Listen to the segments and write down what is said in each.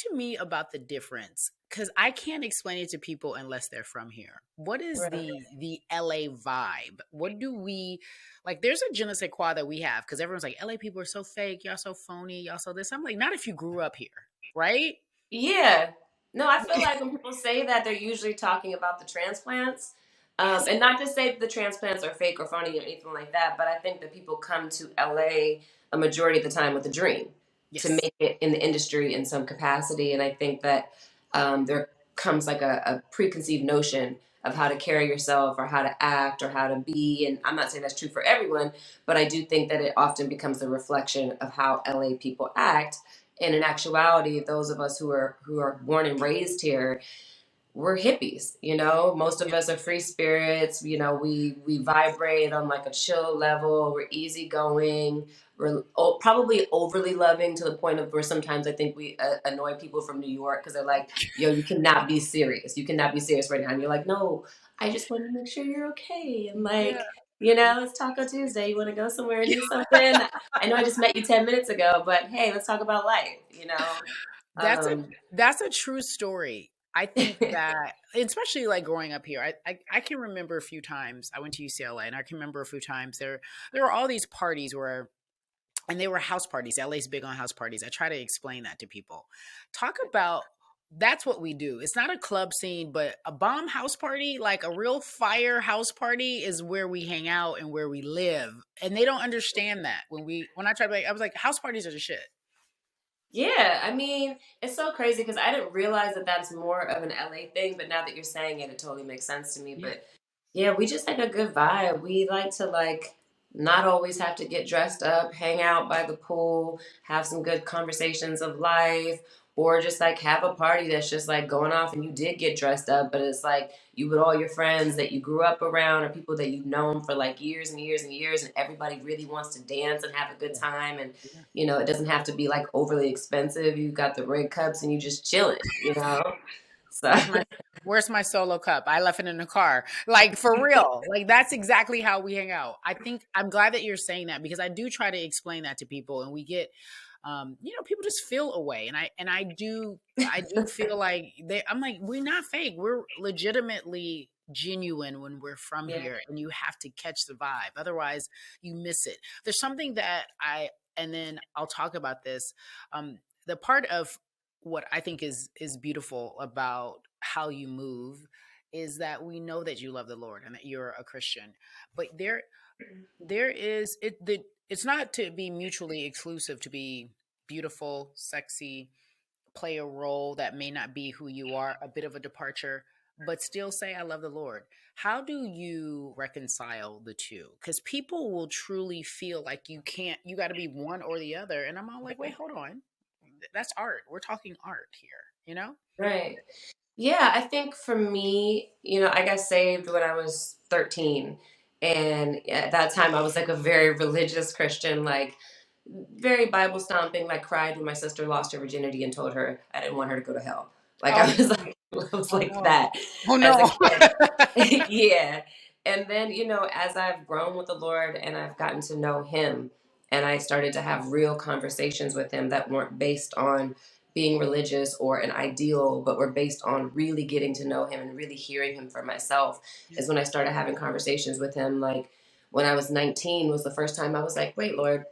to me about the difference because I can't explain it to people unless they're from here. What is Right. the LA vibe? What do we like? There's a je ne sais quoi that we have because everyone's like, LA people are so fake, y'all so phony, y'all so this. I'm like, not if you grew up here, right? Yeah. No, I feel like when people say that, they're usually talking about the transplants. Yes, And not to say that the transplants are fake or phony or anything like that, but I think that people come to LA a majority of the time with a dream to yes, make it in the industry in some capacity. And I think that there comes like a preconceived notion of how to carry yourself or how to act or how to be. And I'm not saying that's true for everyone, but I do think that it often becomes a reflection of how LA people act. And in actuality, those of us who are born and raised here, we're hippies. Most of yeah, us are free spirits. We vibrate on like a chill level. We're easygoing. We're probably overly loving to the point of where sometimes I think we annoy people from New York because they're like, "Yo, you cannot be serious. You cannot be serious right now." And you're like, "No, I just want to make sure you're okay." And yeah. like, it's Taco Tuesday. You want to go somewhere and do something? I know I just met you 10 minutes ago, but hey, let's talk about life. That's a Um, that's a true story. I think that, especially like growing up here, I can remember a few times I went to UCLA, and I can remember a few times there were all these parties where, and they were house parties. LA's big on house parties. I try to explain that to people. Talk about that's what we do. It's not a club scene, but a bomb house party, like a real fire house party, is where we hang out and where we live. And they don't understand that when I try to, I was like, house parties are the shit. Yeah, I mean, it's so crazy because I didn't realize that that's more of an LA thing, but now that you're saying it, it totally makes sense to me. Yeah. But yeah, we just like a good vibe. We like to like not always have to get dressed up, hang out by the pool, have some good conversations of life, or just like have a party that's just like going off and you did get dressed up, but it's like you with all your friends that you grew up around or people that you've known for like years and years and years, and everybody really wants to dance and have a good Yeah. time. And Yeah. it doesn't have to be like overly expensive. You got the red cups and you just chilling. So Where's my where's my solo cup? I left it in the car. Like for real. Like that's exactly how we hang out. I think I'm glad that you're saying that because I do try to explain that to people and we get people just feel away. And I do feel like I'm like, we're not fake. We're legitimately genuine when we're from yeah. here and you have to catch the vibe. Otherwise you miss it. There's something that and then I'll talk about this. The part of what I think is beautiful about how you move is that we know that you love the Lord and that you're a Christian. But there is it's not to be mutually exclusive to be beautiful, sexy, play a role that may not be who you are, a bit of a departure, but still say I love the Lord. How do you reconcile the two? Because people will truly feel like you got to be one or the other. And I'm all like, wait, hold on. That's art. We're talking art here. Right. Yeah, I think for me, I got saved when I was 13. And at that time, I was like a very religious Christian, like very Bible stomping, like cried when my sister lost her virginity and told her I didn't want her to go to hell. Like Oh I no. was like, I was Oh like no. that Oh as a no. kid. Yeah. And then, as I've grown with the Lord and I've gotten to know Him and I started to have real conversations with Him that weren't based on being religious or an ideal, but were based on really getting to know Him and really hearing Him for myself, Yeah. is when I started having conversations with Him. Like when I was 19 was the first time I was like, wait, Lord,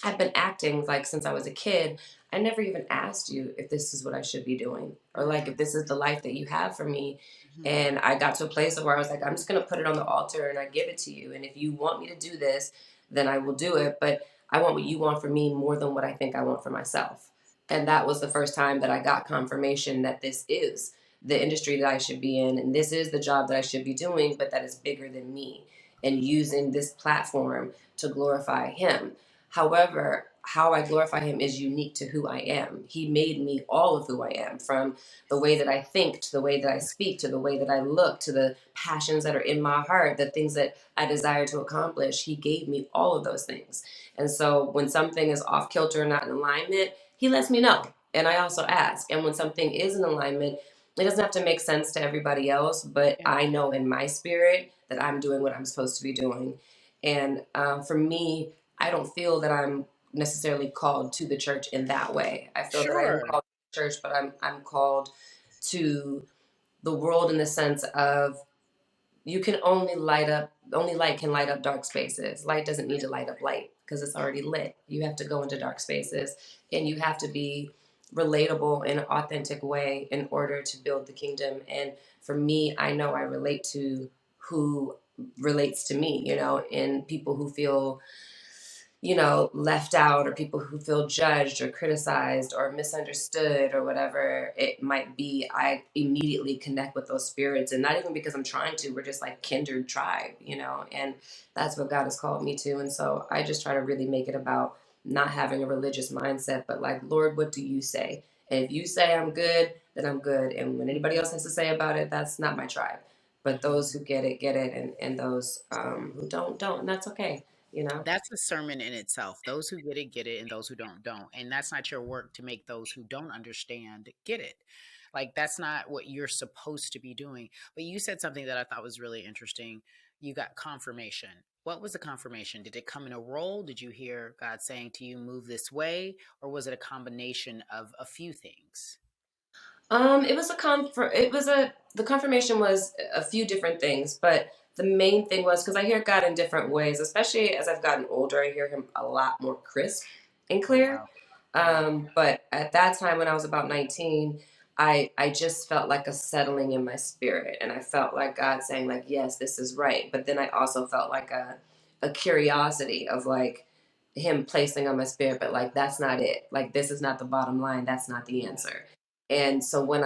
I've been acting like since I was a kid. I never even asked you if this is what I should be doing or like if this is the life that you have for me. Mhm. And I got to a place where I was like, I'm just going to put it on the altar and I give it to you. And if you want me to do this, then I will do it. But I want what you want for me more than what I think I want for myself. And that was the first time that I got confirmation that this is the industry that I should be in. And this is the job that I should be doing, but that is bigger than me and using this platform to glorify Him. However, how I glorify Him is unique to who I am. He made me all of who I am, from the way that I think, to the way that I speak, to the way that I look, to the passions that are in my heart, the things that I desire to accomplish. He gave me all of those things. And so when something is off kilter or not in alignment, He lets me know. And I also ask. And when something is in alignment, it doesn't have to make sense to everybody else, but Yeah. I know in my spirit that I'm doing what I'm supposed to be doing. And for me, I don't feel that I'm necessarily called to the church in that way. I feel that I am Sure. called church, but I'm called to the world in the sense of you can only light can light up dark spaces. Light doesn't need to light up light because it's already lit. You have to go into dark spaces and you have to be relatable in an authentic way in order to build the kingdom. And for me, I know I relate to who relates to me, and people who feel left out, or people who feel judged or criticized or misunderstood or whatever it might be. I immediately connect with those spirits, and not even because I'm trying to, we're just like kindred tribe, and that's what God has called me to. And so I just try to really make it about not having a religious mindset, but like, Lord, what do you say? And if you say I'm good, then I'm good. And when anybody else has to say about it, that's not my tribe. But Mhm. those who get it, and those who don't, and that's okay. That's a sermon in itself. Those who get it, and those who don't. And that's not your work to make those who don't understand get it. Like, that's not what you're supposed to be doing. But you said something that I thought was really interesting. You got confirmation. What was the confirmation? Did it come in a roll? Did you hear God saying to you, move this way? Or was it a combination of a few things? It was the confirmation was a few different things, but the main thing was because I hear God in different ways, especially as I've gotten older, I hear him a lot more crisp and Oh, clear. wow. Wow. But at that time when I was about 19, I just felt like a settling in my spirit, and I felt like God saying like, yes, this is right. But then I also felt like a curiosity of like him placing on my spirit, but like that's not it. Like this is not the bottom line. That's not the Yeah. answer. And so when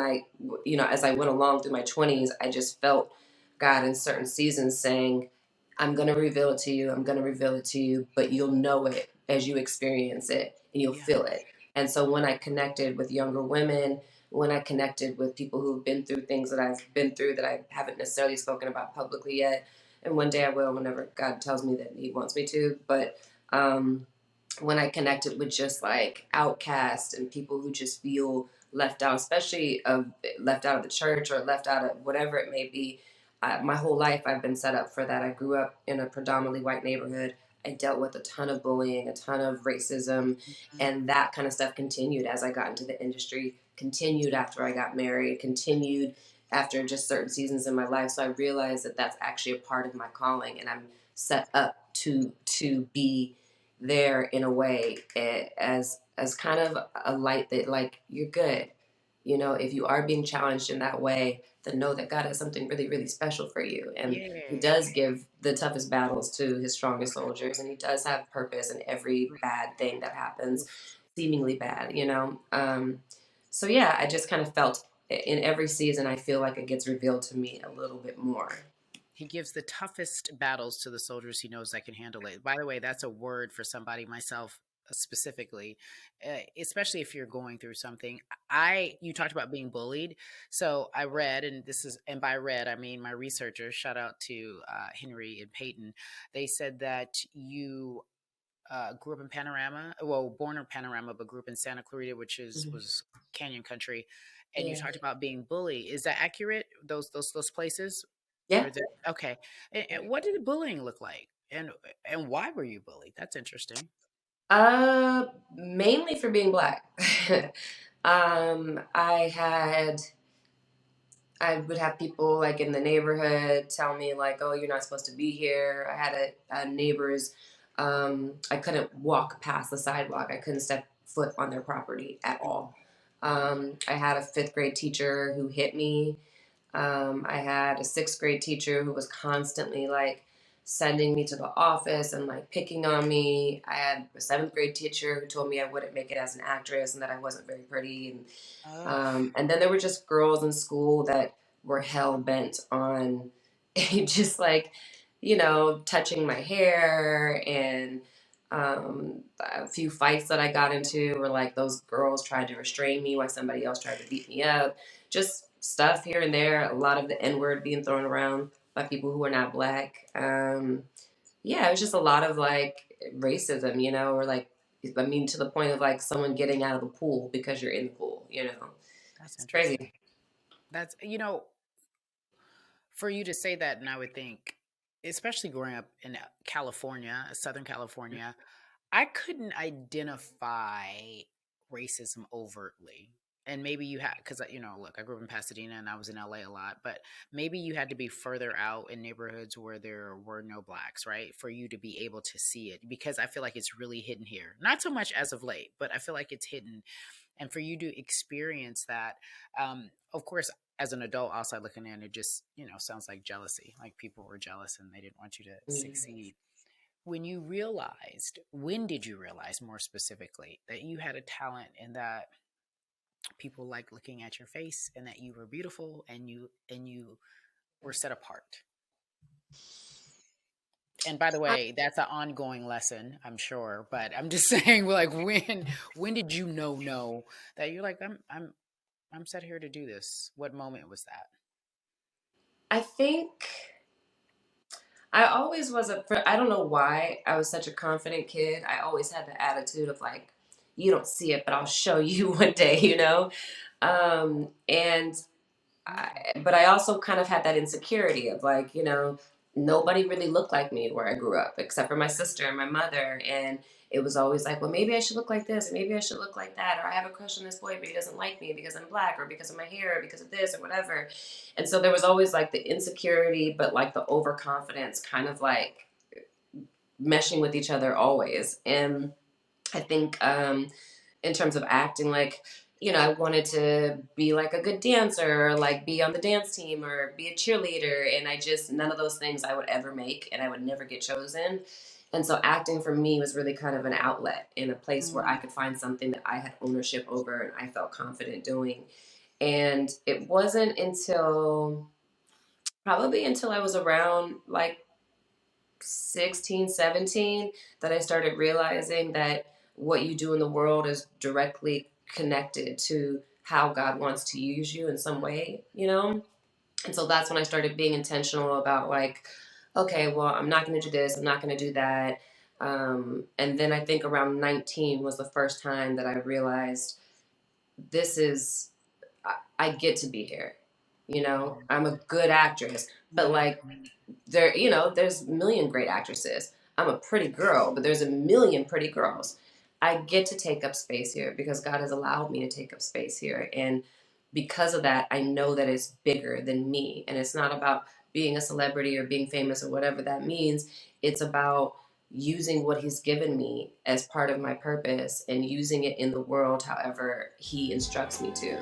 as I went along through my 20s, I just felt God in certain seasons saying, I'm going to reveal it to you. I'm going to reveal it to you, but you'll know it as you experience it and you'll Yeah. feel it. And so when I connected with younger women, when I connected with people who've been through things that I've been through that I haven't necessarily spoken about publicly yet, and one day I will whenever God tells me that He wants me to, but um, when I connected with just like outcasts and people who just feel left out, especially left out of the church or left out of whatever it may be. My whole life I've been set up for that. I grew up in a predominantly white neighborhood. I dealt with a ton of bullying, a ton of racism, Mhm. and that kind of stuff continued as I got into the industry, continued after I got married, continued after just certain seasons in my life. So I realized that that's actually a part of my calling, and I'm set up to be there in a way, as kind of a light that like you're good. If you are being challenged in that way, then know that God has something really, really special for you. And He Yeah. does give the toughest battles to His strongest soldiers. And He does have purpose in every bad thing that happens, Oof. seemingly bad. So, yeah, I just kind of felt in every season, I feel like it gets revealed to me a little bit more. He gives the toughest battles to the soldiers he knows that can handle it. By the way, that's a word for somebody, myself specifically, especially if you're going through something. You talked about being bullied. So I read, and by read, I mean my researchers, shout out to Henry and Peyton. They said that you grew up in Panorama, well, born in Panorama, but grew up in Santa Clarita, which Mhm. was Canyon Country. And you Yeah. talked about being bullied. Is that accurate? Those places? Yeah. Or the okay. And what did the bullying look like? And why were you bullied? That's interesting. Mainly for being black. I would have people like in the neighborhood tell me like, "Oh, you're not supposed to be here." I had neighbors. I couldn't walk past the sidewalk. I couldn't step foot on their property at Mm. all. I had a fifth grade teacher who hit me. I had a sixth grade teacher who was constantly like sending me to the office and like picking on me. I had a seventh grade teacher who told me I wouldn't make it as an actress and that I wasn't very pretty. Oh, And then there were just girls in school that were hell bent on just like, touching my hair. And a few fights that I got into were like those girls tried to restrain me while somebody else tried to beat me up. Just stuff here and there. A lot of the N word being thrown around by people who are not black. Yeah, it was just a lot of like racism, or like, I mean, to the point of like someone getting out of the pool because you're in the pool. that's It's interesting. crazy. That's for you to say that, and I would think, especially growing up in California, Southern California, I couldn't identify racism overtly. and maybe you had, because look, I grew up in Pasadena and I was in LA a lot, but maybe you had to be further out in neighborhoods where there were no blacks, right, for you to be able to see it, because I feel like it's really hidden here, not so much as of late, but I feel like it's hidden. And for you to experience that, of course, as an adult outside looking in, it just sounds like jealousy, like people were jealous and they didn't want you to Mm. succeed. When did you realize more specifically that you had a talent and that people liked looking at your face and that you were beautiful and you were set apart? And by the I, way, that's an ongoing lesson, I'm sure, but I'm just saying, like, when did you know that you're like, I'm set here to do this? What moment was that? I think I always was I don't know why I was such a confident kid. I always had the attitude of like, you don't see it, but I'll show you one day, you know? And but I also kind of had that insecurity of like, nobody really looked like me where I grew up, except for my sister and my mother. And it was always like, well, maybe I should look like this, or maybe I should look like that, or I have a crush on this boy, but he doesn't like me because I'm black, or because of my hair, or because of this, or whatever. And so there was always like the insecurity, but like the overconfidence kind of like meshing with each other always. And I think in terms of acting, like, I wanted to be like a good dancer, or like be on the dance team, or be a cheerleader. And none of those things I would ever make, and I would never get chosen. And so acting for me was really kind of an outlet in a place where I Mm, could find something that I had ownership over and I felt confident doing. And it wasn't until probably until I was around like 16, 17 that I started realizing that what you do in the world is directly connected to how God wants to use you in some way, you know? And so that's when I started being intentional about like, okay, well, I'm not going to do this, I'm not going to do that. And then I think around 19 was the first time that I realized this is, I get to be here. mhm, I'm a good actress, but like mhm, there's a million great actresses. I'm a pretty girl, but there's a million pretty girls. I get to take up space here because God has allowed me to take up space here. And because of that, I know that it's bigger than me. And it's not about being a celebrity or being famous or whatever that means. It's about using what He's given me as part of my purpose and using it in the world however He instructs me to.